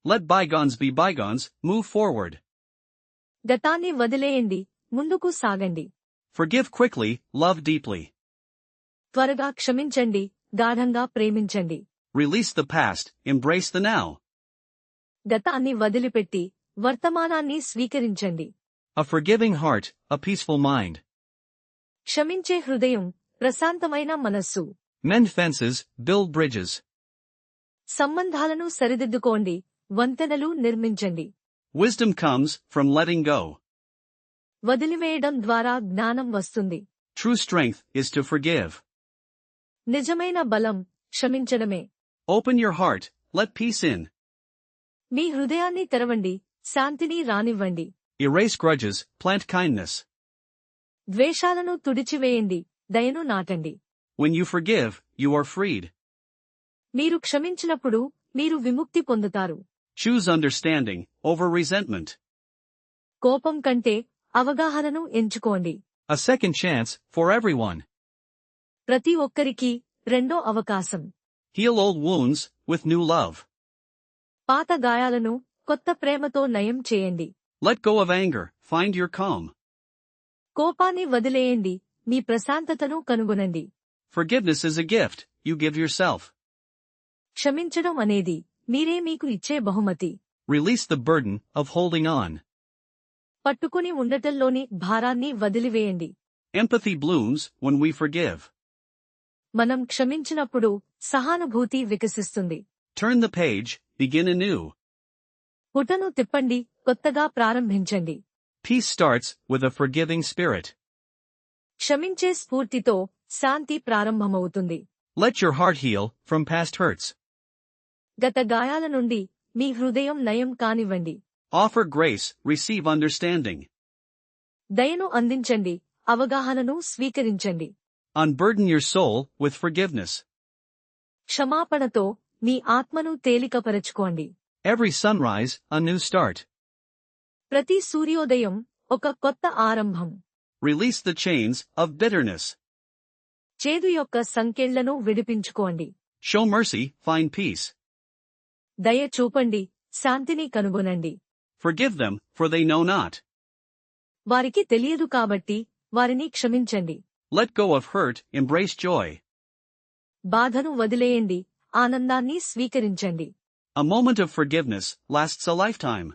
Let bygones be bygones, move forward. గతాన్ని వదిలేయండి, ముందుకు సాగండి. Forgive quickly, love deeply. త్వరగా క్షమించండి, గాఢంగా ప్రేమించండి. Release the past, embrace the now. గతాన్ని వదిలిపెట్టి, వర్తమానాన్ని స్వీకరించండి. A forgiving heart, a peaceful mind. క్షమించే హృదయం, ప్రశాంతమైన మనస్సు. Mend fences, build bridges. సంబంధాలను సరిదిద్దుకోండి, వంతెనలు నిర్మించండి. Wisdom comes from letting go. వదిలివేయడం ద్వారా జ్ఞానం వస్తుంది. True strength is to forgive. నిజమైన బలం, క్షమించడమే. Open your heart, let peace in. మీ హృదయాన్ని తెరవండి, శాంతిని రానివ్వండి. Erase grudges, plant kindness. ద్వేషాలను తుడిచివేయండి, దయను నాటండి. When you forgive, you are freed. మీరు క్షమించినప్పుడు, మీరు విముక్తి పొందుతారు. Choose understanding, over resentment. కోపం కంటే, అవగాహనను ఎంచుకోండి. A second chance, for everyone. ప్రతి ఒక్కరికి, రెండో అవకాశం. Heal old wounds, with new love. పాత గాయాలను, కొత్త ప్రేమతో నయం చేయండి. Let go of anger, find your calm. కోపాన్ని వదిలేయండి, మీ ప్రశాంతతను కనుగొనండి. Forgiveness is a gift, you give yourself. క్షమించడం అనేది, మీరే మీకు ఇచ్చే బహుమతి. Release the burden of holding on. పట్టుకుని ఉండటంలోని భారాన్ని వదిలివేయండి. Empathy blooms when we forgive. మనం క్షమించినప్పుడు, సహానుభూతి వికసిస్తుంది. Turn the page, begin anew. పుటను తిప్పండి, కొత్తగా ప్రారంభించండి. Peace starts with a forgiving spirit. క్షమించే స్ఫూర్తితో, శాంతి ప్రారంభమవుతుంది. Let your heart heal from past hurts. గత గాయాల నుండి, మీ హృదయం నయం కానివ్వండి. Offer grace, receive understanding. దయను అందించండి, అవగాహనను స్వీకరించండి. Unburden your soul with forgiveness. క్షమాపణతో, మీ ఆత్మను తేలికపరచుకోండి. Every sunrise, a new start. ప్రతి సూర్యోదయం, ఒక కొత్త ఆరంభం. Release the chains of bitterness. చేదు యొక్క సంకెళ్లను విడిపించుకోండి. Show mercy, find peace. దయ చూపండి, శాంతిని కనుగొనండి. Forgive them, for they know not. వారికి తెలియదు కాబట్టి, వారిని క్షమించండి. Let go of hurt, embrace joy. బాధను వదిలేయండి, ఆనందాన్ని స్వీకరించండి. A moment of forgiveness lasts a lifetime.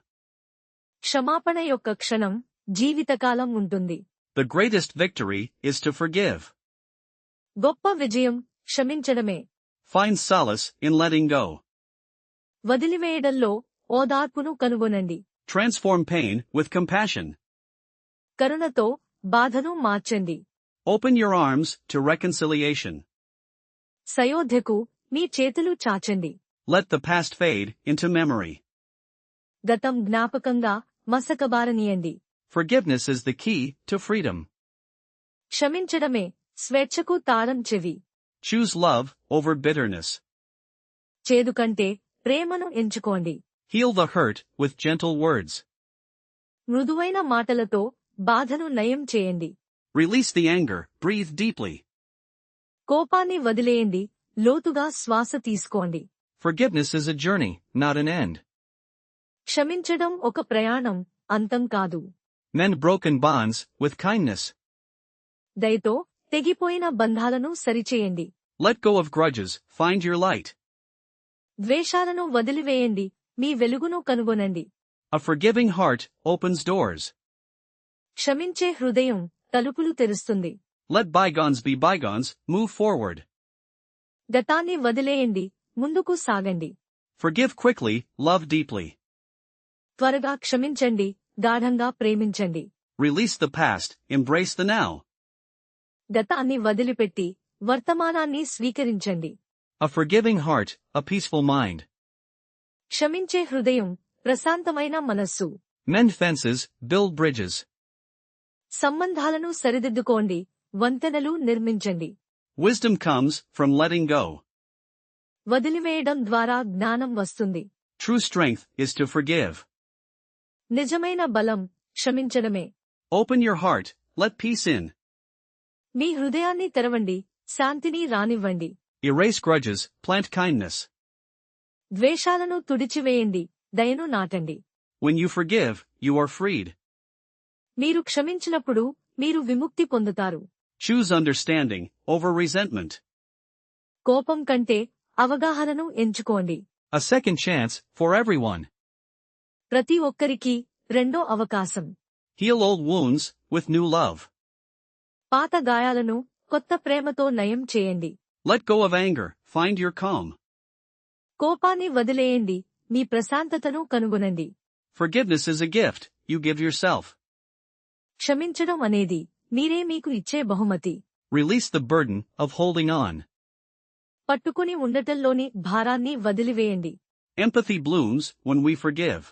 క్షమాపణ యొక్క క్షణం, జీవితకాలం ఉంటుంది. The greatest victory is to forgive. గొప్ప విజయం, క్షమించడమే. Find solace in letting go. వదిలివేయడంలో, ఓదార్పును కనుగొనండి. Transform pain with compassion. కరుణతో, బాధను మార్చండి. Open your arms to reconciliation. సయోధ్యకు, మీ చేతులు చాచండి. Let the past fade into memory. గతం జ్ఞాపకంగా, మసకబారనీయండి. Forgiveness is the key to freedom. క్షమించడమే, స్వేచ్ఛకు తాళం చెవి. Choose love over bitterness. చేదు కంటే, ప్రేమను ఎంచుకోండి. Heal the hurt with gentle words. మృదువైన మాటలతో, బాధను నయం చేయండి. Release the anger, breathe deeply. కోపాన్ని వదిలేయండి, లోతుగా శ్వాస తీసుకోండి. Forgiveness is a journey, not an end. క్షమించడం ఒక ప్రయాణం, అంతం కాదు. Mend broken bonds with kindness. దయతో, తెగిపోయిన బంధాలను సరిచేయండి. Let go of grudges, find your light. ద్వేషాలను వదిలివేయండి, మీ వెలుగును కనుగొనండి. A forgiving heart opens doors. క్షమించే హృదయం, తలుపులు తెరుస్తుంది. Let bygones be bygones, move forward. గతాన్ని వదిలేయండి, ముందుకు సాగండి. Forgive quickly, love deeply. త్వరగా క్షమించండి, గాఢంగా ప్రేమించండి. Release the past, embrace the now. గతాన్ని వదిలిపెట్టి, వర్తమానాన్ని స్వీకరించండి. A forgiving heart, a peaceful mind. క్షమించే హృదయం, ప్రశాంతమైన మనస్సు. Mend fences, build bridges. సంబంధాలను సరిదిద్దుకోండి, వంతెనలు నిర్మించండి. Wisdom comes from letting go. వదిలివేయడం ద్వారా జ్ఞానం వస్తుంది. True strength is to forgive. నిజమైన బలం, క్షమించడమే. Open your heart, let peace in. మీ హృదయాన్ని తెరవండి, శాంతిని రానివ్వండి. Erase grudges, plant kindness. ద్వేషాలను తుడిచివేయండి, దయను నాటండి. When you forgive, you are freed. మీరు క్షమించినప్పుడు మీరు విముక్తి పొందుతారు. Choose understanding over resentment. కోపం కంటే అవగాహనను ఎంచుకోండి. A second chance for everyone. ప్రతి ఒక్కరికి రెండో అవకాశం. Heal old wounds with new love. పాత గాయాలను కొత్త ప్రేమతో నయం చేయండి. Let go of anger, find your calm. కోపాన్ని వదిలేయండి, మీ ప్రశాంతతను కనుగొనండి. Forgiveness is a gift you give yourself. క్షమించడం అనేది మీరే మీకు ఇచ్చే బహుమతి. Release the burden of holding on. పట్టుకుని ఉండటంలోని భారాన్ని వదిలివేయండి. Empathy blooms when we forgive.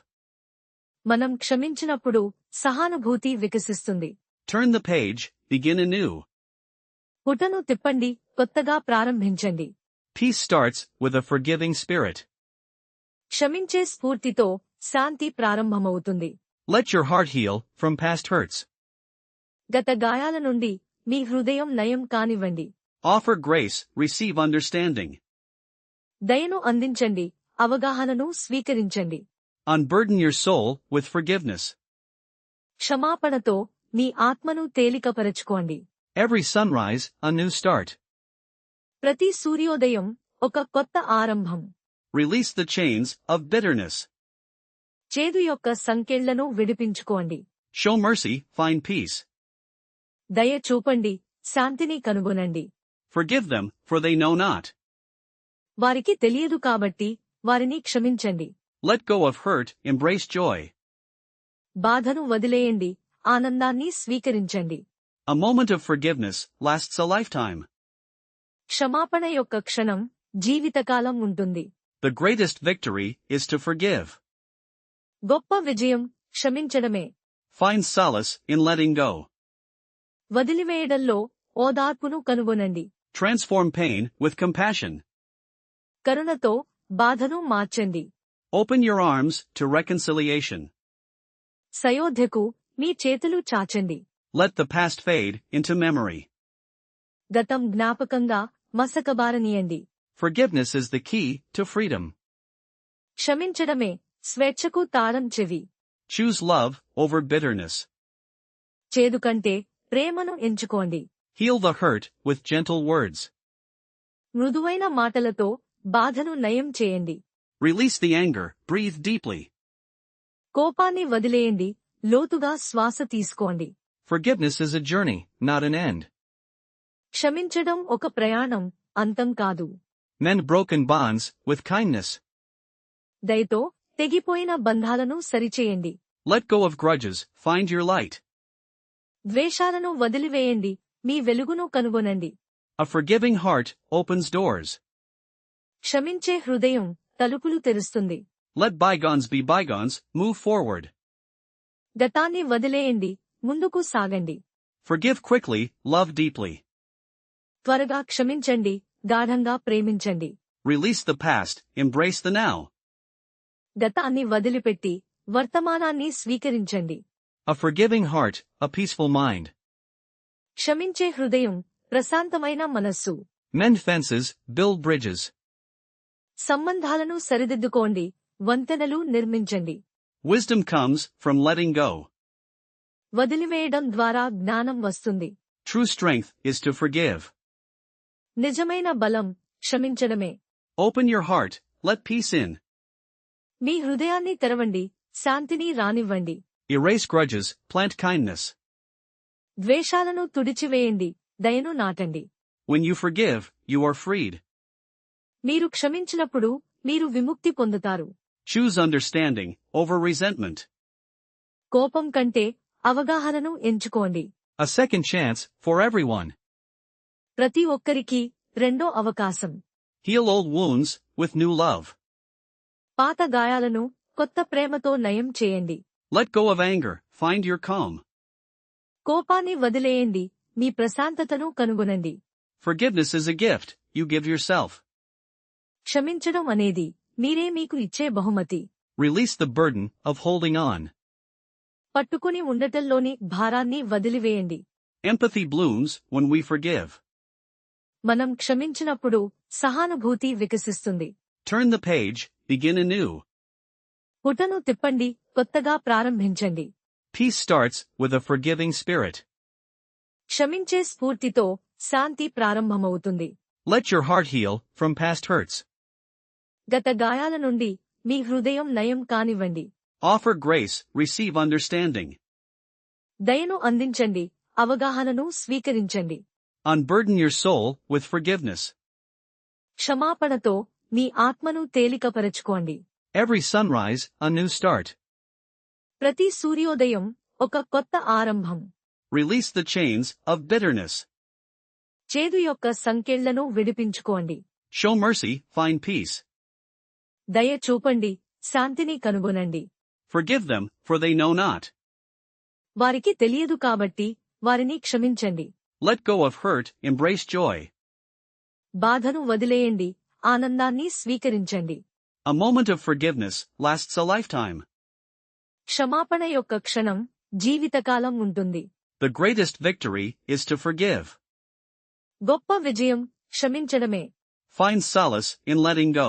మనం క్షమించినప్పుడు సహానుభూతి వికసిస్తుంది. Turn the page, begin anew. పుటను తిప్పండి, కొత్తగా ప్రారంభించండి. Peace starts with a forgiving spirit. క్షమించే స్ఫూర్తితో శాంతి ప్రారంభమవుతుంది. Let your heart heal from past hurts. గత గాయాల నుండి మీ హృదయం నయం కానివ్వండి. Offer grace, receive understanding. దయను అందించండి, అవగాహనను స్వీకరించండి. Unburden your soul with forgiveness. క్షమాపణతో మీ ఆత్మను తేలికపరచుకోండి. Every sunrise, a new start. ప్రతి సూర్యోదయం ఒక కొత్త ఆరంభం. Release the chains of bitterness. చేదు యొక్క సంకెళ్లను విడిపించుకోండి. Show mercy, find peace. దయ చూపండి, శాంతిని కనుగొనండి. Forgive them, for they know not. వారికి తెలియదు కాబట్టి వారిని క్షమించండి. Let go of hurt, embrace joy. బాధను వదిలేయండి, ఆనందాన్ని స్వీకరించండి. A moment of forgiveness lasts a lifetime. క్షమాపణ యొక్క క్షణం జీవితకాలం ఉంటుంది. The greatest victory is to forgive. గొప్ప విజయం క్షమించడమే. Find solace in letting go. వదిలివేయడంలో ఓదార్పును కనుగొనండి. Transform pain with compassion. కరుణతో బాధను మార్చండి. Open your arms to reconciliation. సయోధ్యకు మీ చేతులు చాచండి. Let the past fade into memory. గతం జ్ఞాపకంగా మసకబారనీయండి. Forgiveness is the key to freedom. క్షమించడమే స్వేచ్ఛకు తాళం చెవి. Choose love over bitterness. చేదు కంటే ప్రేమను ఎంచుకోండి. Heal the hurt with gentle words. మృదువైన మాటలతో బాధను నయం చేయండి. Release the anger, breathe deeply. కోపాన్ని వదిలేయండి, లోతుగా శ్వాస తీసుకోండి. Forgiveness is a journey, not an end. క్షమించడం ఒక ప్రయాణం, అంతం కాదు. Mend broken bonds with kindness. దయతో తెగిపోయిన బంధాలను సరిచేయండి. Let go of grudges, find your light. ద్వేషాలను వదిలివేయండి, మీ వెలుగును కనుగొనండి. A forgiving heart opens doors. క్షమించే హృదయం తలుపులు తెరుస్తుంది. Let bygones be bygones, move forward. గతాన్ని వదిలేయండి, ముందుకు సాగండి. Forgive quickly, love deeply. త్వరగా క్షమించండి, గాఢంగా ప్రేమించండి. Release the past, embrace the now. గతాన్ని వదిలిపెట్టి వర్తమానాన్ని స్వీకరించండి. A forgiving heart, a peaceful mind. క్షమించే హృదయం ప్రశాంతమైన మనస్సు. Mend fences, build bridges. సంబంధాలను సరిదిద్దుకోండి, వంతెనలు నిర్మించండి. Wisdom comes from letting go. వదిలివేయడం ద్వారా జ్ఞానం వస్తుంది. True strength is to forgive. నిజమైన బలం క్షమించడమే. Open your heart, let peace in. మీ హృదయాన్ని తెరవండి, శాంతిని రానివ్వండి. Erase grudges, plant kindness. ద్వేషాలను తుడిచివేయండి, దయను నాటండి. When you forgive, you are freed. మీరు క్షమించినప్పుడు మీరు విముక్తి పొందుతారు. Choose understanding over resentment. కోపం కంటే అవగాహనను ఎంచుకోండి. A second chance for everyone. ప్రతి ఒక్కరికి రెండో అవకాశం. Heal old wounds with new love. పాత గాయాలను కొత్త ప్రేమతో నయం చేయండి. Let go of anger, find your calm. కోపాన్ని వదిలేయండి, మీ ప్రశాంతతను కనుగొనండి. Forgiveness is a gift you give yourself. క్షమించడం అనేది మీరే మీకు ఇచ్చే బహుమతి. Release the burden of holding on. పట్టుకుని ఉండటంలోని భారాన్ని వదిలివేయండి. Empathy blooms when we forgive. మనం క్షమించినప్పుడు సహానుభూతి వికసిస్తుంది. Turn the page, begin anew. పుటను తిప్పండి, కొత్తగా ప్రారంభించండి. Peace starts with a forgiving spirit. క్షమించే స్ఫూర్తితో శాంతి ప్రారంభమవుతుంది. Let your heart heal from past hurts. గత గాయాల నుండి మీ హృదయం నయం కానివ్వండి. Offer grace, receive understanding. దయను అందించండి, అవగాహనను స్వీకరించండి. Unburden your soul with forgiveness. క్షమాపణతో మీ ఆత్మను తేలికపరచుకోండి. Every sunrise, a new start. ప్రతి సూర్యోదయం ఒక కొత్త ఆరంభం. Release the chains of bitterness. చేదు యొక్క సంకెళ్లను విడిపించుకోండి. Show mercy, find peace. దయ చూపండి, శాంతిని కనుగొనండి. Forgive them, for they know not. వారికి తెలియదు కాబట్టి వారిని క్షమించండి. Let go of hurt, embrace joy. బాధను వదిలేయండి, ఆనందాన్ని స్వీకరించండి. A moment of forgiveness lasts a lifetime. క్షమాపణ యొక్క క్షణం జీవితకాలం ఉంటుంది. The greatest victory is to forgive. గొప్ప విజయం క్షమించడమే. Find solace in letting go.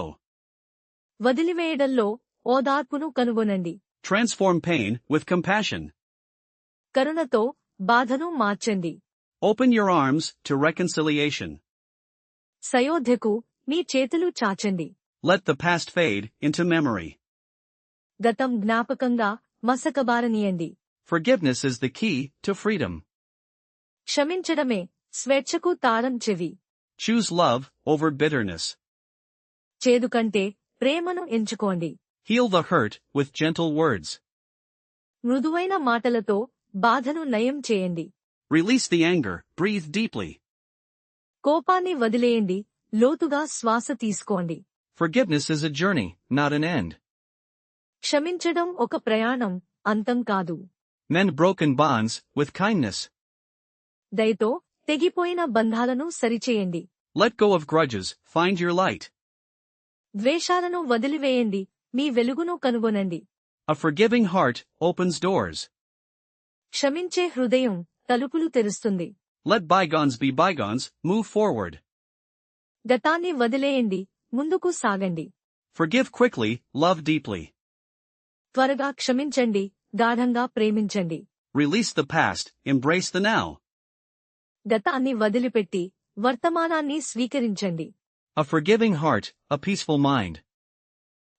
వదిలివేయడంలో ఓదార్పును కనుగొనండి. Transform pain with compassion. కరుణతో బాధను మార్చండి. Open your arms to reconciliation. సయోధ్యకు మీ చేతులు చాచండి. Let the past fade into memory. గతం జ్ఞాపకంగా మసకబారనీయండి. Forgiveness is the key to freedom. క్షమించడమే స్వేచ్ఛకు తాళం చెవి. Choose love over bitterness. చేదు కంటే ప్రేమను ఎంచుకోండి. Heal the hurt with gentle words. మృదువైన మాటలతో బాధను నయం చేయండి. Release the anger, breathe deeply. కోపాన్ని వదిలేయండి, లోతుగా శ్వాస తీసుకోండి. Forgiveness is a journey, not an end. క్షమించడం ఒక ప్రయాణం, అంతం కాదు. Mend broken bonds with kindness. దయతో తెగిపోయిన బంధాలను సరిచేయండి. Let go of grudges, find your light. ద్వేషాలను వదిలివేయండి, మీ వెలుగును కనుగొనండి. A forgiving heart opens doors. క్షమించే హృదయం తలుపులు తెరుస్తుంది. Let bygones be bygones, move forward. గతాన్ని వదిలేయండి, ముందుకు సాగండి. Forgive quickly, love deeply. త్వరగా క్షమించండి, గాఢంగా ప్రేమించండి. Release the past, embrace the now. గతాన్ని వదిలిపెట్టి వర్తమానాన్ని స్వీకరించండి. A forgiving heart, a peaceful mind.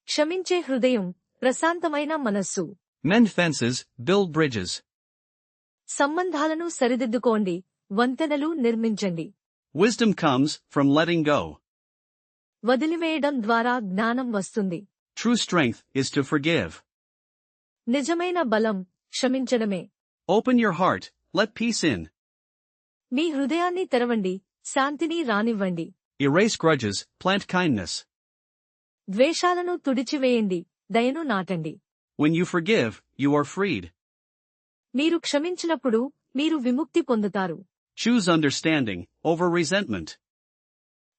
క్షమించే హృదయం ప్రశాంతమైన మనస్సు. Mend fences, build bridges. సంబంధాలను సరిదిద్దుకోండి, వంతెనలు నిర్మించండి. Wisdom comes from letting go. వదిలివేయడం ద్వారా జ్ఞానం వస్తుంది. True strength is to forgive. నిజమైన బలం క్షమించడమే. Open your heart, let peace in. మీ హృదయాన్ని తెరవండి, శాంతిని రానివ్వండి. Erase grudges, plant kindness. ద్వేషాలను తుడిచివేయండి, దయను నాటండి. When you forgive, you are freed. మీరు క్షమించినప్పుడు మీరు విముక్తి పొందుతారు. Choose understanding over resentment.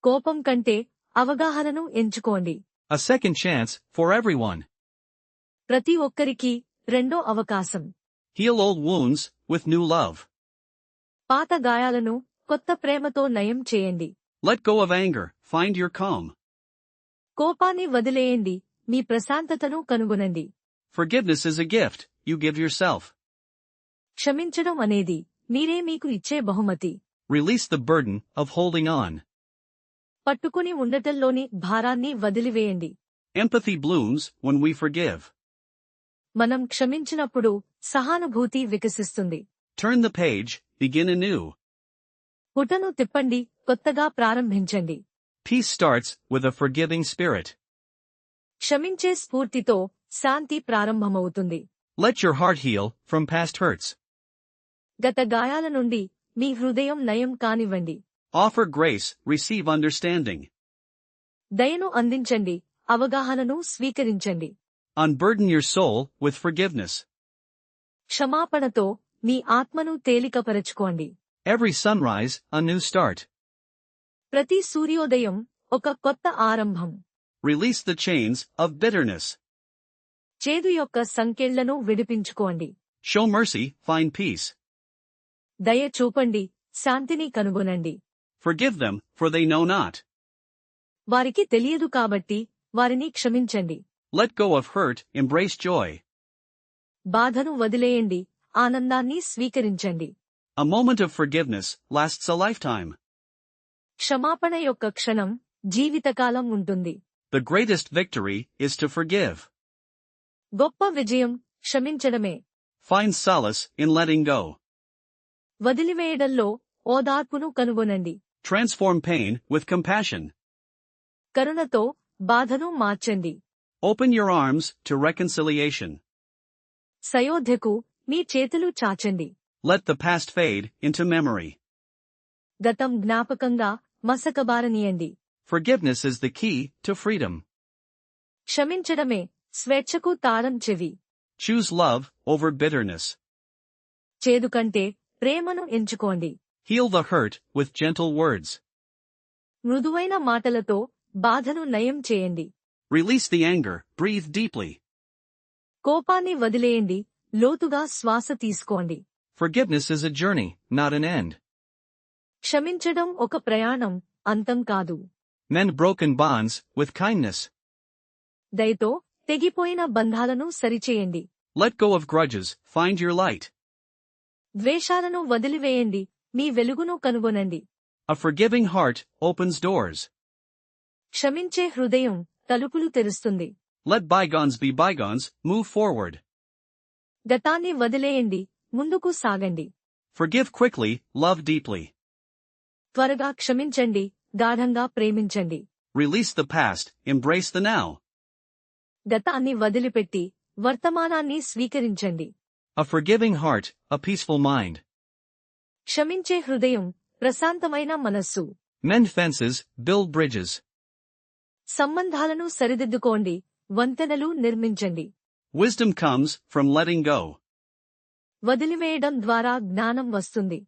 కోపం కంటే అవగాహనను ఎంచుకోండి. A second chance for everyone. ప్రతి ఒక్కరికి రెండో అవకాశం. Heal old wounds with new love. పాత గాయాలను కొత్త ప్రేమతో నయం చేయండి. Let go of anger, find your calm. కోపాన్ని వదిలేయండి, మీ ప్రశాంతతను కనుగొనండి. Forgiveness is a gift you give yourself. క్షమించడం అనేది మీరే మీకు ఇచ్చే బహుమతి. Release the burden of holding on. పట్టుకుని ఉండటంలోని భారాన్ని వదిలివేయండి. Empathy blooms when we forgive. మనం క్షమించినప్పుడు సహానుభూతి వికసిస్తుంది. Turn the page, begin anew. పుటను తిప్పండి, కొత్తగా ప్రారంభించండి. Peace starts with a forgiving spirit. క్షమించే స్ఫూర్తితో శాంతి ప్రారంభమవుతుంది. Let your heart heal from past hurts. గత గాయాల నుండి మీ హృదయం నయం కానివ్వండి. Offer grace, receive understanding. దయను అందించండి, అవగాహనను స్వీకరించండి. Unburden your soul with forgiveness. క్షమాపణతో మీ ఆత్మను తేలికపరచుకోండి. Every sunrise, a new start. ప్రతి సూర్యోదయం ఒక కొత్త ఆరంభం. Release the chains of bitterness. చేదు యొక్క సంకెళ్లను విడిపించుకోండి. Show mercy, find peace. దయ చూపండి, శాంతిని కనుగొనండి. Forgive them, for they know not. వారికి తెలియదు కాబట్టి వారిని క్షమించండి. Let go of hurt, embrace joy. బాధను వదిలేయండి, ఆనందాన్ని స్వీకరించండి. A moment of forgiveness lasts a lifetime. క్షమాపణ యొక్క క్షణం జీవితకాలం ఉంటుంది. The greatest victory is to forgive. గొప్ప విజయం క్షమించడమే. Find solace in letting go. వదిలివేయడంలో ఓదార్పును కనుగొనండి. Transform pain with compassion. కరుణతో బాధను మార్చండి. Open your arms to reconciliation. సయోధ్యకు మీ చేతులు చాచండి. Let the past fade into memory. గతం జ్ఞాపకంగా మసకబారనీయండి. Forgiveness is the key to freedom. క్షమించడమే స్వేచ్ఛకు తాళం చెవి. Choose love over bitterness. చేదు కంటే ప్రేమను ఎంచుకోండి. Heal the hurt with gentle words. మృదువైన మాటలతో బాధను నయం చేయండి. Release the anger, breathe deeply. కోపాన్ని వదిలేయండి, లోతుగా శ్వాస తీసుకోండి. Forgiveness is a journey, not an end. క్షమించడం ఒక ప్రయాణం, అంతం కాదు. Mend broken bonds with kindness. దయతో తెగిపోయిన బంధాలను సరిచేయండి. Let go of grudges, find your light. ద్వేషాలను వదిలివేయండి, మీ వెలుగును కనుగొనండి. A forgiving heart opens doors. క్షమించే హృదయం తలుపులు తెరుస్తుంది. Let bygones be bygones, move forward. గతాన్ని వదిలేయండి, ముందుకు సాగండి. Forgive quickly, love deeply. త్వరగా క్షమించండి, గాఢంగా ప్రేమించండి. Release the past, embrace the now. గతాన్ని వదిలిపెట్టి వర్తమానాన్ని స్వీకరించండి. A forgiving heart, a peaceful mind. క్షమించే హృదయం ప్రశాంతమైన మనస్సు. Mend fences, build bridges. సంబంధాలను సరిదిద్దుకోండి, వంతెనలు నిర్మించండి. Wisdom comes from letting go. వదిలివేయడం ద్వారా జ్ఞానం వస్తుంది.